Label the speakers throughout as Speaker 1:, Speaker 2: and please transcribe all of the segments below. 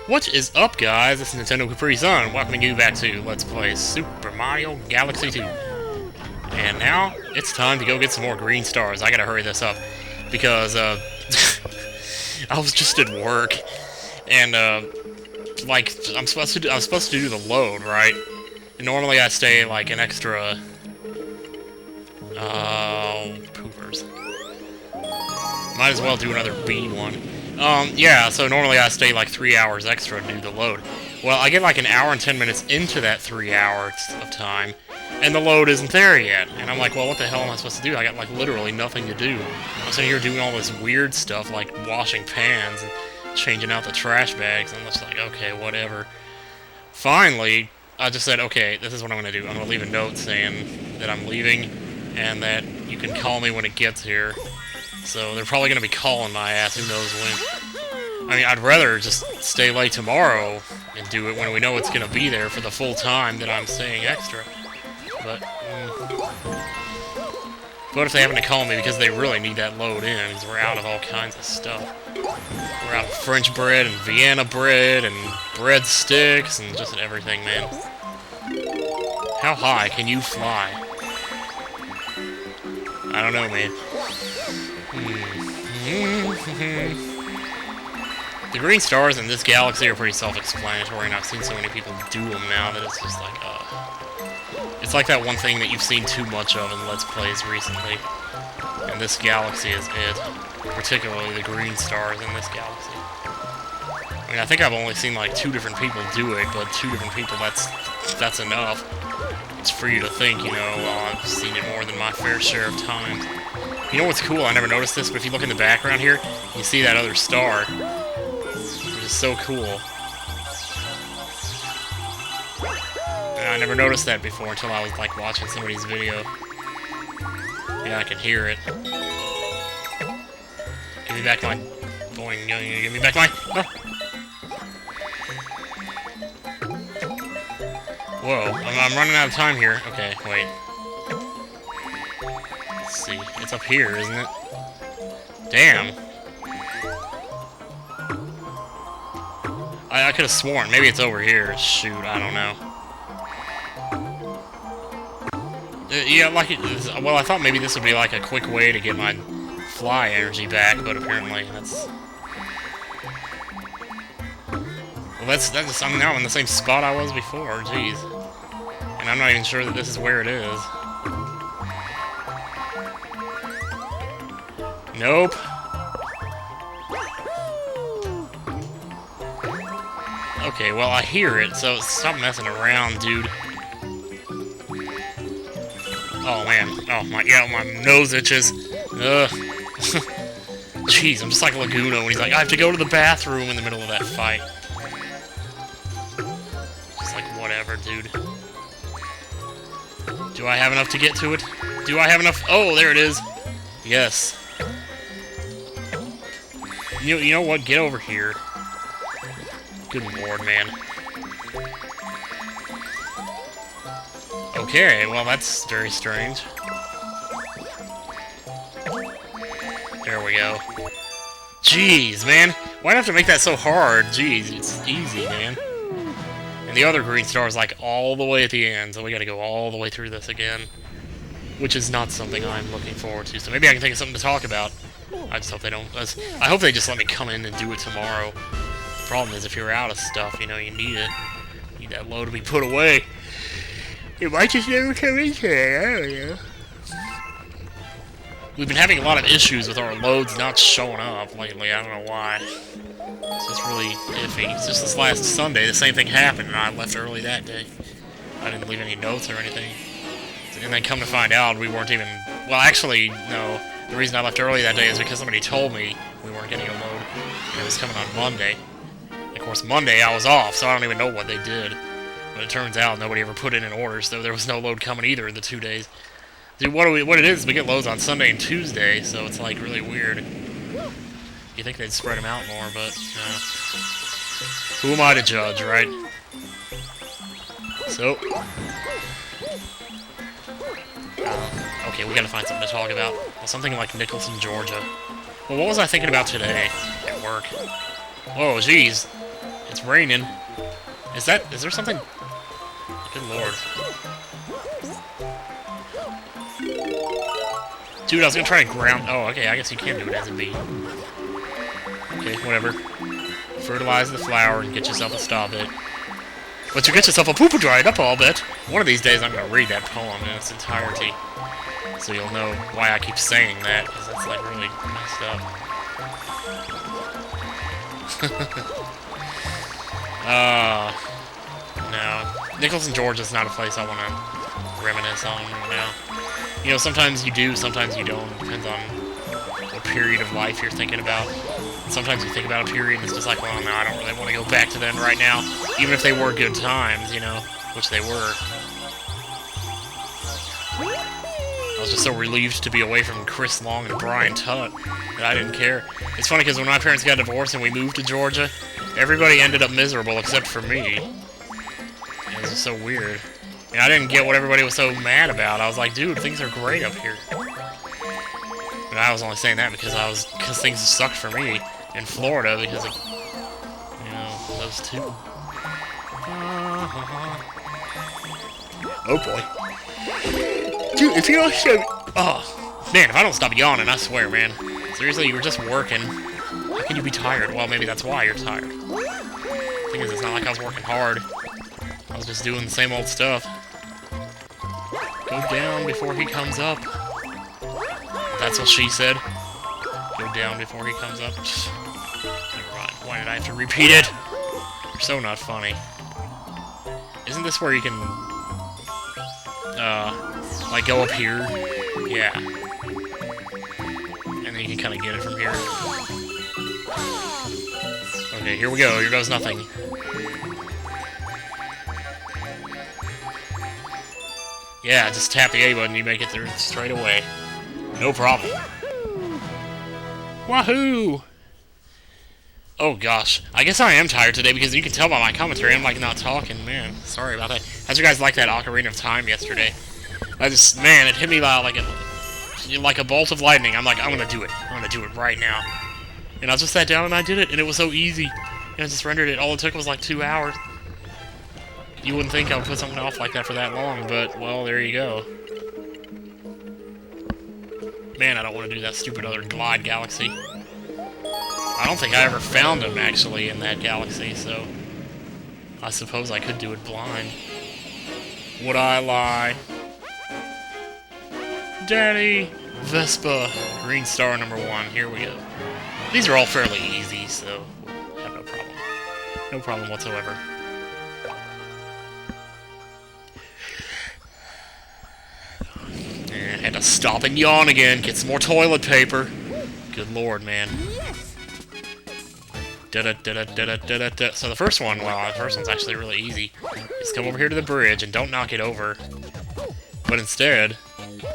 Speaker 1: What is up, guys? This is Nintendo Capri Sun, welcoming you back to Let's Play Super Mario Galaxy 2. And now, it's time to go get some more green stars. I gotta hurry this up, because, I was just at work, and, like, I was supposed to do the load, right? And normally I stay, like, an extra, poopers. Might as well do another B one. Yeah, so normally I stay like 3 hours extra to do the load. Well, I get like an hour and 10 minutes into that 3 hours of time, and the load isn't there yet. And I'm like, well, what the hell am I supposed to do? I got like literally nothing to do. I'm sitting here doing all this weird stuff like washing pans and changing out the trash bags. I'm just like, okay, whatever. Finally, I just said, okay, this is what I'm going to do. I'm going to leave a note saying that I'm leaving and that you can call me when it gets here. So they're probably going to be calling my ass, who knows when. I mean, I'd rather just stay late tomorrow and do it when we know it's going to be there for the full time that I'm staying extra. But if they happen to call me because they really need that load in, because we're out of all kinds of stuff. We're out of French bread and Vienna bread and breadsticks and just everything, man. How high can you fly? I don't know, man. The green stars in this galaxy are pretty self-explanatory, and I've seen so many people do them now that it's just like, it's like that one thing that you've seen too much of in Let's Plays recently. And this galaxy is it. Particularly the green stars in this galaxy. I mean, I think I've only seen like 2 different people do it, but 2 different people, that's enough. It's for you to think, you know, I've seen it more than my fair share of times. You know what's cool? I never noticed this, but if you look in the background here, you see that other star. Which is so cool. And I never noticed that before until I was, like, watching somebody's video. Yeah, I can hear it. Give me back my... Boing, give me back my... No! Whoa, I'm running out of time here. Okay, wait. Let's see. It's up here, isn't it? Damn. I could have sworn. Maybe it's over here. Shoot, I don't know. Yeah, like well, I thought maybe this would be like a quick way to get my fly energy back, but apparently that's... Well, that's I'm now in the same spot I was before. Jeez. And I'm not even sure that this is where it is. Nope. Okay, well, I hear it, so stop messing around, dude. Oh, man. Oh, my nose itches. Ugh. Jeez, I'm just like Laguna when he's like, I have to go to the bathroom in the middle of that fight. Just like, whatever, dude. Do I have enough to get to it? Do I have enough? Oh, there it is. Yes. You know what? Get over here. Good lord, man. Okay, well, that's very strange. There we go. Jeez, man. Why'd I have to make that so hard? Jeez, it's easy, man. And the other green star is, like, all the way at the end, so we gotta go all the way through this again. Which is not something I'm looking forward to, so maybe I can think of something to talk about. I just hope they don't... I hope they just let me come in and do it tomorrow. The problem is, if you're out of stuff, you know, you need it. You need that load to be put away. It might just never come in here, I don't know. We've been having a lot of issues with our loads not showing up lately, I don't know why. It's just really iffy. It's just this last Sunday, the same thing happened, and I left early that day. I didn't leave any notes or anything. And then come to find out, we weren't even... Well, actually, no. The reason I left early that day is because somebody told me we weren't getting a load, and it was coming on Monday. And of course, Monday I was off, so I don't even know what they did. But it turns out nobody ever put in an order, so there was no load coming either in the 2 days. Dude, what it is we get loads on Sunday and Tuesday, so it's like really weird. You think they'd spread them out more, but no. Who am I to judge, right? So... okay, we gotta find something to talk about. Well, something like Nicholson, Georgia. Well, what was I thinking about today at work? Oh, jeez. It's raining. Is there something? Good lord. Dude, I was gonna try to ground... Oh, okay, I guess you can do it as a bee. Okay, whatever. Fertilize the flower and get yourself a star bit. But you get yourself a pooper dried up all bit. One of these days I'm gonna read that poem in its entirety. So you'll know why I keep saying that, because it's like really messed up. No. Nichols and George is not a place I want to reminisce on right now. You know, sometimes you do, sometimes you don't. It depends on what period of life you're thinking about. And sometimes you think about a period and it's just like, well, no, I don't really want to go back to them right now. Even if they were good times, you know, which they were. I was just so relieved to be away from Chris Long and Brian Tutt that I didn't care. It's funny because when my parents got divorced and we moved to Georgia, everybody ended up miserable except for me. It was just so weird. And I didn't get what everybody was so mad about. I was like, dude, things are great up here. But I was only saying that because things sucked for me in Florida because of, you know, those two. Oh boy. Dude, if you don't show... Oh, man, if I don't stop yawning, I swear, man. Seriously, you were just working. How can you be tired? Well, maybe that's why you're tired. The thing is, it's not like I was working hard. I was just doing the same old stuff. Go down before he comes up. That's what she said. Go down before he comes up. Never mind. Why did I have to repeat it? You're so not funny. Isn't this where you can... like go up here? Yeah. And then you can kind of get it from here. Okay, here we go. Here goes nothing. Yeah, just tap the A button, you make it through straight away. No problem. Wahoo! Oh gosh, I guess I am tired today because you can tell by my commentary I'm like not talking, man. Sorry about that. How'd you guys like that Ocarina of Time yesterday? Man, it hit me like a bolt of lightning. I'm like, I'm gonna do it. I'm gonna do it right now. And I just sat down and I did it, and it was so easy. And I just rendered it. All it took was like 2 hours. You wouldn't think I would put something off like that for that long, but, well, there you go. Man, I don't want to do that stupid other Glide Galaxy. I don't think I ever found him, actually, in that galaxy, so... I suppose I could do it blind. Would I lie? Daddy! Vespa! Green star number 1, here we go. These are all fairly easy, so... I have no problem. No problem whatsoever. Had to stop and yawn again, get some more toilet paper. Good lord, man. So the first one, well, the first one's actually really easy. Just come over here to the bridge and don't knock it over. But instead,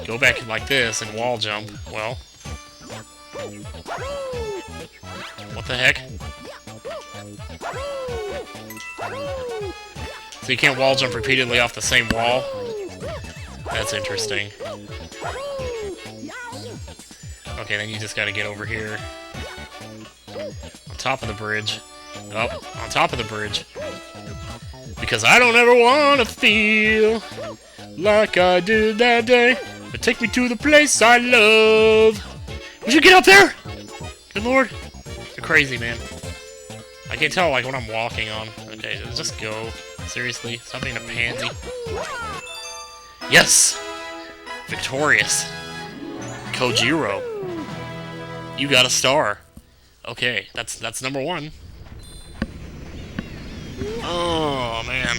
Speaker 1: go back like this and wall jump. Well. What the heck? So you can't wall jump repeatedly off the same wall? That's interesting. Okay, then you just gotta get over here. On top of the bridge. Up, on top of the bridge. Because I don't ever wanna feel like I did that day. But take me to the place I love. Would you get up there? Good lord. You're crazy, man. I can't tell, like, what I'm walking on. Okay, just go. Seriously, stop being a pansy. Yes! Victorious. Kojiro. You got a star. Okay, that's number 1. Oh, man.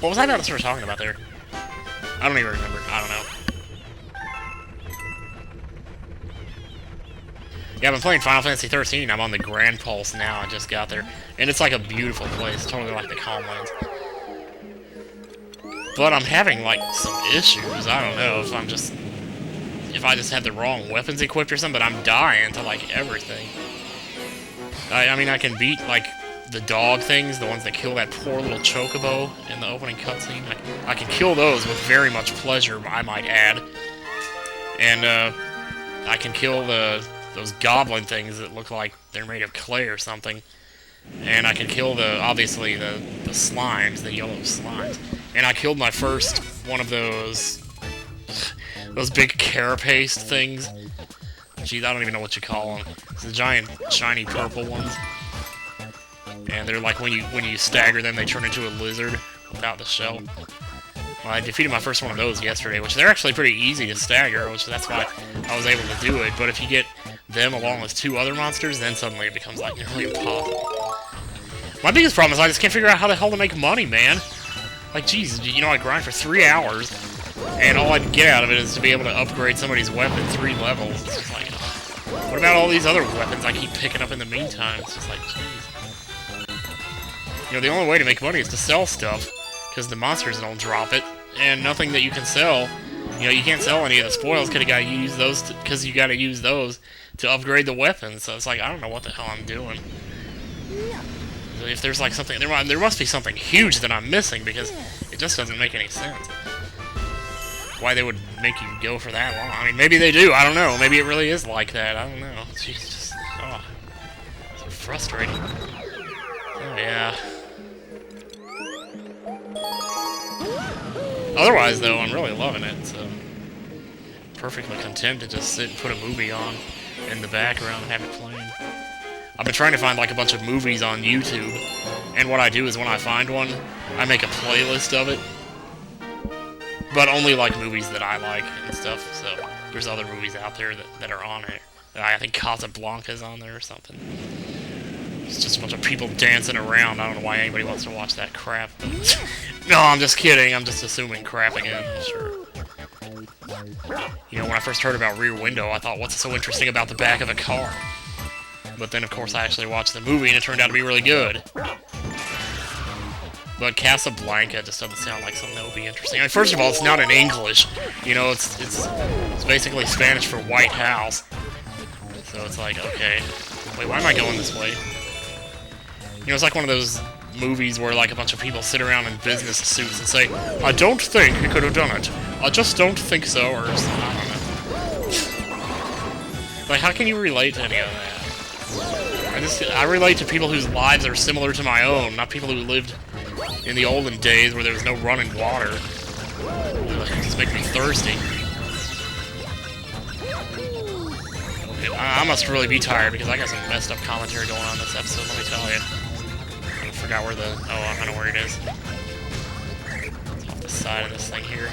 Speaker 1: What was I about to start talking about there? I don't even remember. I don't know. Yeah, I've been playing Final Fantasy 13. I'm on the Grand Pulse now. I just got there. And it's like a beautiful place. Totally like the Calmlands. But I'm having, like, some issues. I don't know if I just had the wrong weapons equipped or something, but I'm dying to, like, everything. I mean, I can beat, like, the dog things, the ones that kill that poor little chocobo in the opening cutscene. I can kill those with very much pleasure, I might add. And, I can kill those goblin things that look like they're made of clay or something. and I can kill obviously the slimes, the yellow slimes. And I killed my first one of those big carapace things. Geez, I don't even know what you call them. It's the giant, shiny purple ones. And they're like, when you stagger them, they turn into a lizard without the shell. Well, I defeated my first one of those yesterday, which they're actually pretty easy to stagger, which that's why I was able to do it. But if you get them along with 2 other monsters, then suddenly it becomes like nearly impossible. My biggest problem is I just can't figure out how the hell to make money, man. Like, jeez, you know, I grind for 3 hours, and all I'd get out of it is to be able to upgrade somebody's weapon 3 levels. It's just like, what about all these other weapons I keep picking up in the meantime? It's just like, jeez. You know, the only way to make money is to sell stuff, because the monsters don't drop it, and nothing that you can sell, you know, you can't sell any of the spoils because you gotta use those, because you gotta use those to upgrade the weapons. So it's like, I don't know what the hell I'm doing. If there's like something, there must be something huge that I'm missing, because it just doesn't make any sense. Why they would make you go for that long? I mean, maybe they do. I don't know. Maybe it really is like that. I don't know. Jeez, just so frustrating. Oh yeah. Otherwise, though, I'm really loving it. So perfectly content to just sit and put a movie on in the background and have it playing. I've been trying to find like a bunch of movies on YouTube, and what I do is when I find one, I make a playlist of it, but only like movies that I like and stuff. So there's other movies out there that are on it. I think Casablanca's on there or something. It's just a bunch of people dancing around. I don't know why anybody wants to watch that crap. No, I'm just kidding. I'm just assuming crap again. Sure. You know, when I first heard about Rear Window, I thought, what's so interesting about the back of a car? But then, of course, I actually watched the movie, and it turned out to be really good. But Casablanca just doesn't sound like something that would be interesting. I mean, first of all, it's not in English. You know, it's basically Spanish for White House. So it's like, okay. Wait, why am I going this way? You know, it's like one of those movies where, like, a bunch of people sit around in business suits and say, I don't think he could have done it. I just don't think so, or something. I don't know. Like, how can you relate to any of that? I relate to people whose lives are similar to my own, not people who lived in the olden days where there was no running water. It just makes me thirsty. I must really be tired because I got some messed up commentary going on this episode, let me tell you. I forgot where oh, I know where it is. It's off the side of this thing here.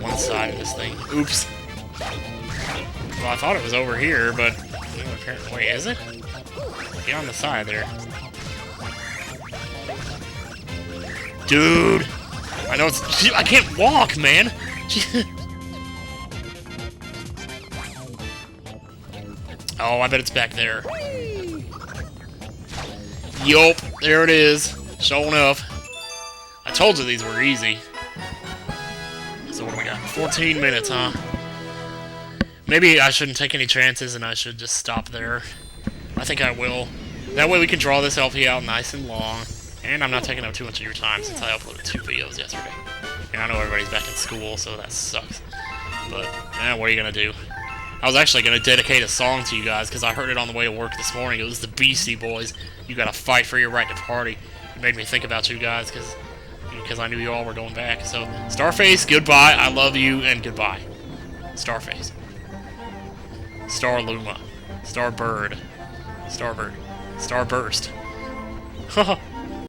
Speaker 1: One side of this thing. Oops. Well, I thought it was over here, but... Wait, is it? Get on the side there. Dude! I know it's... I can't walk, man! Oh, I bet it's back there. Yup, there it is. Sure enough. I told you these were easy. So what do we got? 14 minutes, huh? Maybe I shouldn't take any chances and I should just stop there. I think I will. That way we can draw this LP out nice and long. And I'm not taking up too much of your time since I uploaded 2 videos yesterday. And I know everybody's back in school, so that sucks. But, what are you gonna do? I was actually gonna dedicate a song to you guys because I heard it on the way to work this morning. It was the Beastie Boys. You gotta fight for your right to party. It made me think about you guys because I knew you all were going back. So, Starface, goodbye. I love you, and goodbye. Starface. Starluma. Starbird. Starbird. Starburst. Haha.